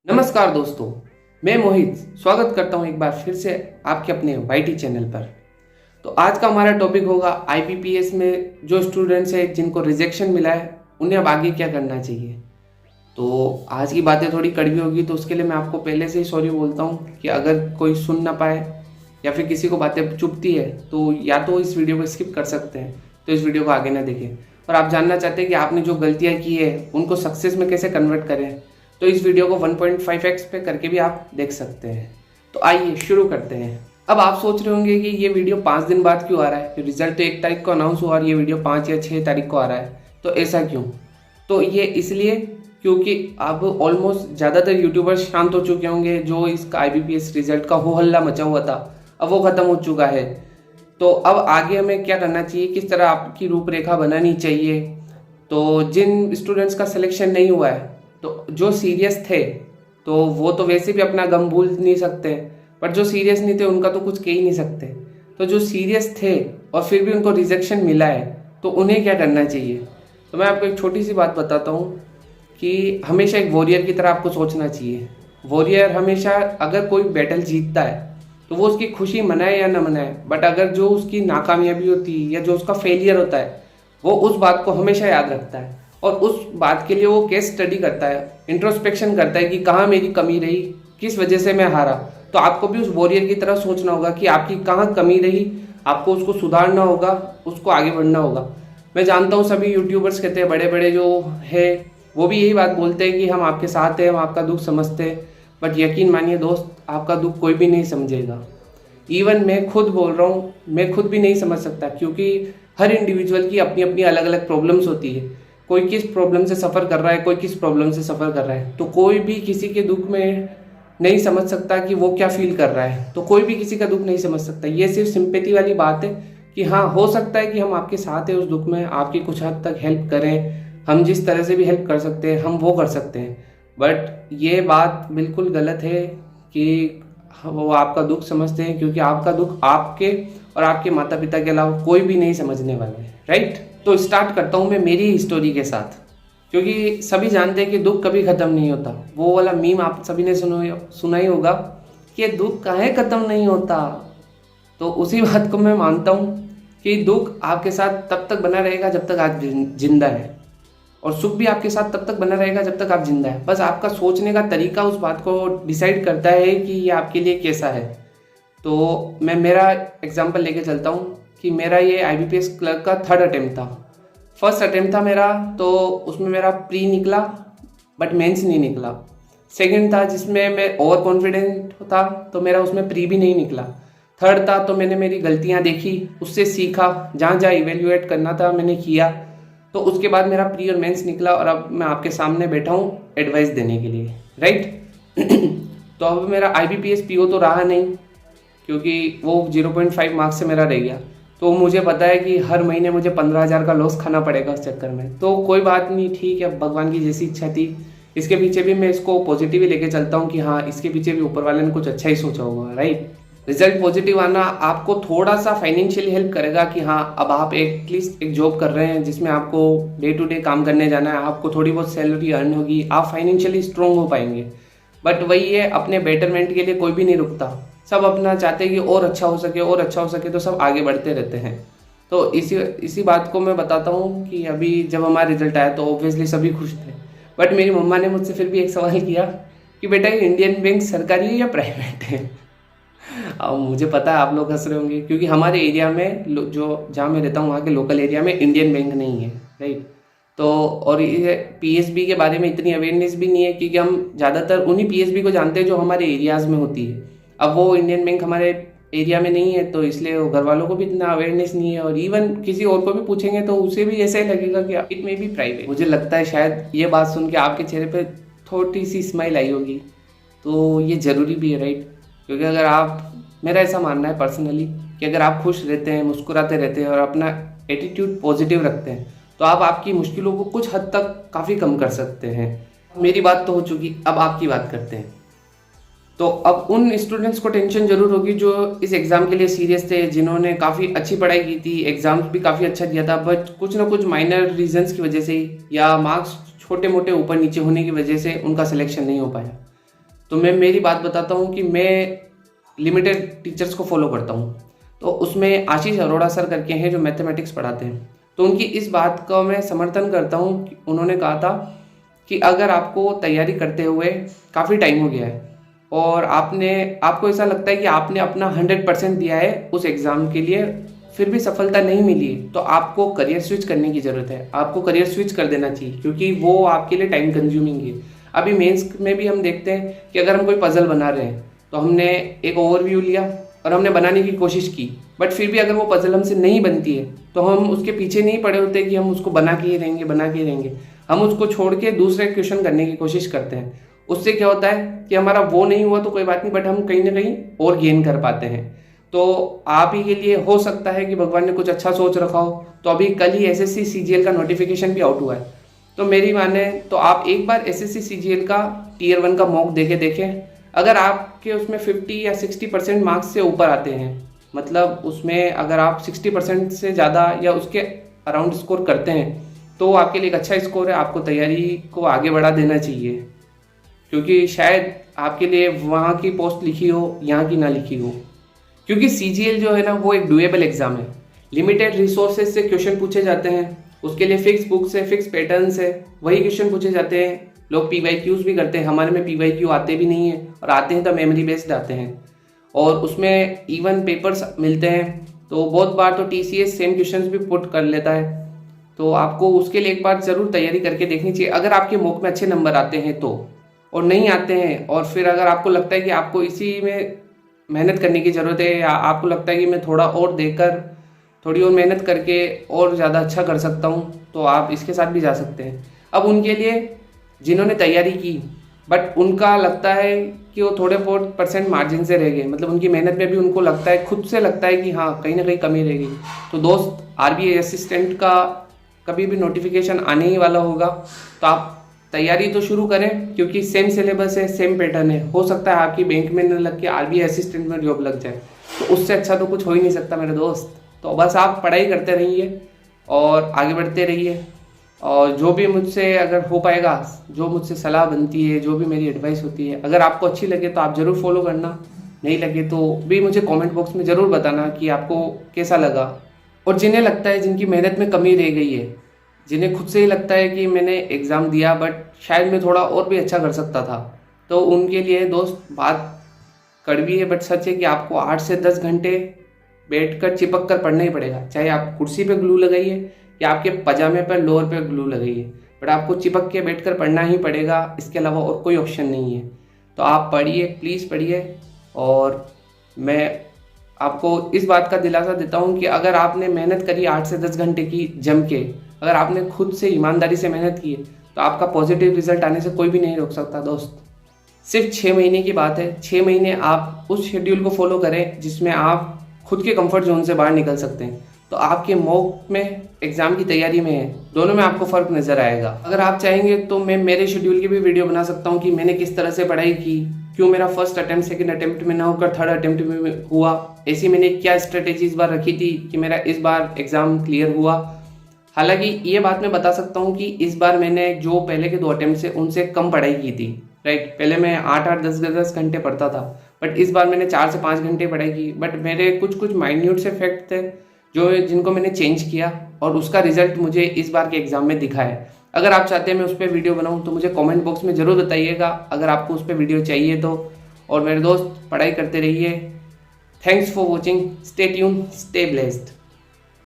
नमस्कार दोस्तों, मैं मोहित स्वागत करता हूं एक बार फिर से आपके अपने वाईटी चैनल पर। तो आज का हमारा टॉपिक होगा आईबीपीएस में जो स्टूडेंट्स हैं जिनको रिजेक्शन मिला है उन्हें अब आगे क्या करना चाहिए। तो आज की बातें थोड़ी कड़वी होगी, तो उसके लिए मैं आपको पहले से ही सॉरी बोलता हूं कि अगर कोई सुन ना पाए या फिर किसी को बातें चुभती है तो या तो इस वीडियो को स्किप कर सकते हैं, तो इस वीडियो को आगे ना देखें। और आप जानना चाहते हैं कि आपने जो गलतियाँ की है उनको सक्सेस में कैसे कन्वर्ट करें, तो इस वीडियो को 1.5x पे करके भी आप देख सकते हैं। तो आइए शुरू करते हैं। अब आप सोच रहे होंगे कि ये वीडियो 5 दिन बाद क्यों आ रहा है, रिजल्ट तो 1 तारीख को अनाउंस हुआ और ये वीडियो 5 या 6 तारीख को आ रहा है, तो ऐसा क्यों। तो ये इसलिए क्योंकि अब ऑलमोस्ट ज़्यादातर यूट्यूबर्स शांत हो चुके होंगे। जो इसका आईबीपीएस रिजल्ट का हो हल्ला मचा हुआ था अब वो ख़त्म हो चुका है। तो अब आगे हमें क्या करना चाहिए, किस तरह आपकी रूपरेखा बनानी चाहिए। तो जिन स्टूडेंट्स का सिलेक्शन नहीं हुआ है, तो जो सीरियस थे तो वो तो वैसे भी अपना गम भूल नहीं सकते, पर जो सीरियस नहीं थे उनका तो कुछ कह ही नहीं सकते। तो जो सीरियस थे और फिर भी उनको रिजेक्शन मिला है तो उन्हें क्या करना चाहिए। तो मैं आपको एक छोटी सी बात बताता हूँ कि हमेशा एक वॉरियर की तरह आपको सोचना चाहिए। वॉरियर हमेशा अगर कोई बैटल जीतता है तो वो उसकी खुशी मनाए या ना मनाए, बट अगर जो उसकी नाकामयाबी होती है या जो उसका फेलियर होता है वो उस बात को हमेशा याद रखता है और उस बात के लिए वो केस स्टडी करता है, इंट्रोस्पेक्शन करता है कि कहाँ मेरी कमी रही, किस वजह से मैं हारा। तो आपको भी उस वॉरियर की तरह सोचना होगा कि आपकी कहाँ कमी रही, आपको उसको सुधारना होगा, उसको आगे बढ़ना होगा। मैं जानता हूँ सभी यूट्यूबर्स कहते हैं, बड़े बड़े जो है वो भी यही बात बोलते हैं कि हम आपके साथ हैं, हम आपका दुख समझते हैं, बट यकीन मानिए दोस्त, आपका दुख कोई भी नहीं समझेगा। इवन मैं खुद बोल रहा हूँ, मैं खुद भी नहीं समझ सकता, क्योंकि हर इंडिविजुअल की अपनी अपनी अलग अलग प्रॉब्लम्स होती है। कोई किस प्रॉब्लम से सफ़र कर रहा है, कोई किस प्रॉब्लम से सफ़र कर रहा है, तो कोई भी किसी के दुख में नहीं समझ सकता कि वो क्या फील कर रहा है। तो कोई भी किसी का दुख नहीं समझ सकता। ये सिर्फ सिंपैथी वाली बात है कि हाँ, हो सकता है कि हम आपके साथ हैं उस दुख में, आपकी कुछ हद तक हेल्प करें, हम जिस तरह से भी हेल्प कर सकते हैं हम वो कर सकते हैं। बट ये बात बिल्कुल गलत है कि वो आपका दुख समझते हैं, क्योंकि आपका दुख आपके और आपके माता पिता के अलावा कोई भी नहीं समझने वाला है, राइट। तो स्टार्ट करता हूँ मैं मेरी स्टोरी के साथ, क्योंकि सभी जानते हैं कि दुख कभी ख़त्म नहीं होता। वो वाला मीम आप सभी ने सुना ही होगा कि दुख काहे ख़त्म नहीं होता। तो उसी बात को मैं मानता हूँ कि दुख आपके साथ तब तक बना रहेगा जब तक आप जिंदा है, और सुख भी आपके साथ तब तक बना रहेगा जब तक आप जिंदा है। बस आपका सोचने का तरीका उस बात को डिसाइड करता है कि ये आपके लिए कैसा है। तो मैं मेरा एग्जांपल लेके चलता हूँ कि मेरा ये आईबीपीएस क्लर्क का 3rd अटेम्प्ट था। फर्स्ट अटेम्प्ट था मेरा, तो उसमें मेरा प्री निकला बट मेंस नहीं निकला। सेकंड था जिसमें मैं ओवर कॉन्फिडेंट था, तो मेरा उसमें प्री भी नहीं निकला। थर्ड था तो मैंने मेरी गलतियाँ देखी, उससे सीखा, जहाँ जहाँ इवेल्युएट करना था मैंने किया, तो उसके बाद मेरा प्री और मेंस निकला और अब मैं आपके सामने बैठा हूँ एडवाइस देने के लिए, राइट। तो अब मेरा आईबीपीएस पीओ तो रहा नहीं, क्योंकि वो 0.5 मार्क्स से मेरा रह गया। तो मुझे पता है कि हर महीने मुझे 15,000 का लॉस खाना पड़ेगा उस चक्कर में। तो कोई बात नहीं, ठीक है, भगवान की जैसी इच्छा थी। इसके पीछे भी मैं इसको पॉजिटिव ही लेके चलता हूँ कि हाँ, इसके पीछे भी ऊपर वाले ने कुछ अच्छा ही सोचा होगा, राइट। रिजल्ट पॉजिटिव आना आपको थोड़ा सा फाइनेंशियली हेल्प करेगा कि हाँ, अब आप एटलीस्ट एक जॉब कर रहे हैं जिसमें आपको डे टू डे काम करने जाना है, आपको थोड़ी बहुत सैलरी अर्न होगी, आप फाइनेंशियली स्ट्रॉन्ग हो पाएंगे। बट वही है, अपने बेटरमेंट के लिए कोई भी नहीं रुकता, सब अपना चाहते हैं कि और अच्छा हो सके और अच्छा हो सके, तो सब आगे बढ़ते रहते हैं। तो इसी बात को मैं बताता हूँ कि अभी जब हमारा रिजल्ट आया तो ऑब्वियसली सभी खुश थे, बट मेरी मम्मा ने मुझसे फिर भी एक सवाल किया कि बेटा ये इंडियन बैंक सरकारी है या प्राइवेट है। अब मुझे पता है आप लोग हंस रहे होंगे, क्योंकि हमारे एरिया में जो जहाँ मैं रहता हूँ वहाँ के लोकल एरिया में इंडियन बैंक नहीं है, राइट। तो और ये पीएसबी के बारे में इतनी अवेयरनेस भी नहीं है, क्योंकि हम ज़्यादातर उन्हीं पीएसबी को जानते हैं जो हमारे एरियाज़ में होती है। अब वो इंडियन बैंक हमारे एरिया में नहीं है, तो इसलिए घर वालों को भी इतना अवेयरनेस नहीं है, और इवन किसी और को भी पूछेंगे तो उसे भी ऐसा ही लगेगा कि इट मे बी प्राइवेट। मुझे लगता है शायद ये बात सुन के आपके चेहरे पे थोड़ी सी स्माइल आई होगी, तो ये ज़रूरी भी है, राइट। क्योंकि अगर आप, मेरा ऐसा मानना है पर्सनली कि अगर आप खुश रहते हैं, मुस्कुराते रहते हैं और अपना एटीट्यूड पॉजिटिव रखते हैं, तो आप आपकी मुश्किलों को कुछ हद तक काफ़ी कम कर सकते हैं। मेरी बात तो हो चुकी, अब आपकी बात करते हैं। तो अब उन स्टूडेंट्स को टेंशन जरूर होगी जो इस एग्ज़ाम के लिए सीरियस थे, जिन्होंने काफ़ी अच्छी पढ़ाई की थी, एग्ज़ाम्स भी काफ़ी अच्छा दिया था, बट कुछ ना कुछ माइनर रीजंस की वजह से या मार्क्स छोटे मोटे ऊपर नीचे होने की वजह से उनका सिलेक्शन नहीं हो पाया। तो मैं मेरी बात बताता हूँ कि मैं लिमिटेड टीचर्स को फॉलो करता हूँ। तो उसमें आशीष अरोड़ा सर करके हैं जो मैथमेटिक्स पढ़ाते हैं। तो उनकी इस बात का मैं समर्थन करता हूँ कि उन्होंने कहा था कि अगर आपको तैयारी करते हुए काफ़ी टाइम हो गया है और आपको ऐसा लगता है कि आपने अपना 100% दिया है उस एग्ज़ाम के लिए, फिर भी सफलता नहीं मिली, तो आपको करियर स्विच करने की ज़रूरत है। आपको करियर स्विच कर देना चाहिए, क्योंकि वो आपके लिए टाइम कंज्यूमिंग है। अभी मेंस में भी हम देखते हैं कि अगर हम कोई पजल बना रहे हैं तो हमने एक ओवरव्यू लिया और हमने बनाने की कोशिश की, बट फिर भी अगर वो पजल हमसे नहीं बनती है तो हम उसके पीछे नहीं पड़े होते कि हम उसको बना के ही रहेंगे। हम उसको छोड़ के दूसरे क्वेश्चन करने की कोशिश करते हैं। उससे क्या होता है कि हमारा वो नहीं हुआ तो कोई बात नहीं, बट हम कहीं ना कहीं और गेन कर पाते हैं। तो आप ही के लिए हो सकता है कि भगवान ने कुछ अच्छा सोच रखा हो। तो अभी कल ही एसएससी सीजीएल का नोटिफिकेशन भी आउट हुआ है, तो मेरी माने तो आप एक बार एसएससी सीजीएल का टियर 1 का मॉक देखें। अगर आपके उसमें 50 या 60% मार्क्स से ऊपर आते हैं, मतलब उसमें अगर आप 60% से ज़्यादा या उसके अराउंड स्कोर करते हैं, तो आपके लिए एक अच्छा स्कोर है। आपको तैयारी को आगे बढ़ा देना चाहिए, क्योंकि शायद आपके लिए वहाँ की पोस्ट लिखी हो, यहाँ की ना लिखी हो। क्योंकि सीजीएल जो है ना, वो एक डुएबल एग्जाम है। लिमिटेड रिसोर्सेज से क्वेश्चन पूछे जाते हैं, उसके लिए फिक्स बुक्स है, फिक्स पैटर्न्स है, वही क्वेश्चन पूछे जाते हैं। लोग पीवाईक्यूज भी करते हैं, हमारे में पीवाईक्यू आते भी नहीं है, और आते हैं तो मेमोरी बेस्ड आते हैं, और उसमें इवन पेपर्स मिलते हैं। तो बहुत बार तो टीसीएस सेम क्वेश्चंस भी पुट कर लेता है। तो आपको उसके लिए एक बार ज़रूर तैयारी करके देखनी चाहिए, अगर आपके मॉक में अच्छे नंबर आते हैं तो। और नहीं आते हैं, और फिर अगर आपको लगता है कि आपको इसी में मेहनत करने की ज़रूरत है, या आपको लगता है कि मैं थोड़ा और देकर थोड़ी और मेहनत करके और ज़्यादा अच्छा कर सकता हूँ, तो आप इसके साथ भी जा सकते हैं। अब उनके लिए जिन्होंने तैयारी की बट उनका लगता है कि वो थोड़े बहुत % मार्जिन से रह गए, मतलब उनकी मेहनत में भी उनको लगता है, खुद से लगता है कि हाँ कहीं ना कहीं कमी रह गई, तो दोस्त आरबीआई असिस्टेंट का कभी भी नोटिफिकेशन आने ही वाला होगा। तो आप तैयारी तो शुरू करें, क्योंकि सेम सिलेबस है, सेम पैटर्न है। हो सकता है आपकी बैंक में न लग के आरबीआई असिस्टेंट में जॉब लग जाए, तो उससे अच्छा तो कुछ हो ही नहीं सकता मेरे दोस्त। तो बस आप पढ़ाई करते रहिए और आगे बढ़ते रहिए, और जो भी मुझसे अगर हो पाएगा, जो मुझसे सलाह बनती है, जो भी मेरी एडवाइस होती है, अगर आपको अच्छी लगे तो आप ज़रूर फॉलो करना, नहीं लगे तो भी मुझे कमेंट बॉक्स में ज़रूर बताना कि आपको कैसा लगा। और जिन्हें लगता है, जिनकी मेहनत में कमी रह गई है, जिन्हें खुद से ही लगता है कि मैंने एग्ज़ाम दिया बट शायद मैं थोड़ा और भी अच्छा कर सकता था, तो उनके लिए दोस्त बात कड़वी है बट सच है कि आपको 8 से 10 घंटे बैठकर चिपक कर पढ़ना ही पड़ेगा। चाहे आप कुर्सी पे ग्लू लगाइए या आपके पजामे पर लोअर पे ग्लू लगाइए, बट आपको चिपक के बैठकर पढ़ना ही पड़ेगा। इसके अलावा और कोई ऑप्शन नहीं है। तो आप पढ़िए, प्लीज़ पढ़िए। और मैं आपको इस बात का दिलासा देता हूँ कि अगर आपने मेहनत करी 8 से 10 घंटे की जम के, अगर आपने खुद से ईमानदारी से मेहनत की है, तो आपका पॉजिटिव रिजल्ट आने से कोई भी नहीं रोक सकता दोस्त। सिर्फ 6 महीने की बात है। 6 महीने आप उस शेड्यूल को फॉलो करें जिसमें आप खुद के कंफर्ट जोन से बाहर निकल सकते हैं, तो आपके मॉक में, एग्जाम की तैयारी में है, दोनों में आपको फ़र्क नज़र आएगा। अगर आप चाहेंगे तो मैं मेरे शेड्यूल की भी वीडियो बना सकता हूँ कि मैंने किस तरह से पढ़ाई की, क्यों मेरा फर्स्ट अटेम्प्ट सेकंड अटेम्प्ट में ना होकर थर्ड अटेम्प्ट में हुआ, ऐसी मैंने क्या स्ट्रेटेजी इस बार रखी थी कि मेरा इस बार एग्ज़ाम क्लियर हुआ। हालांकि ये बात मैं बता सकता हूँ कि इस बार मैंने जो पहले के 2 अटेम्प्ट से उनसे कम पढ़ाई की थी, राइट। पहले मैं 8-8 10-10 घंटे पढ़ता था, बट इस बार मैंने 4 से 5 घंटे पढ़ाई की। बट मेरे कुछ माइन्यूट से फैक्ट थे जिनको मैंने चेंज किया, और उसका रिजल्ट मुझे इस बार के एग्जाम में दिखा है। अगर आप चाहते हैं मैं उस पर वीडियो बनाऊं तो मुझे कमेंट बॉक्स में ज़रूर बताइएगा, अगर आपको उस पर वीडियो चाहिए तो। और मेरे दोस्त, पढ़ाई करते रहिए। Thanks for watching, stay tune, stay blessed.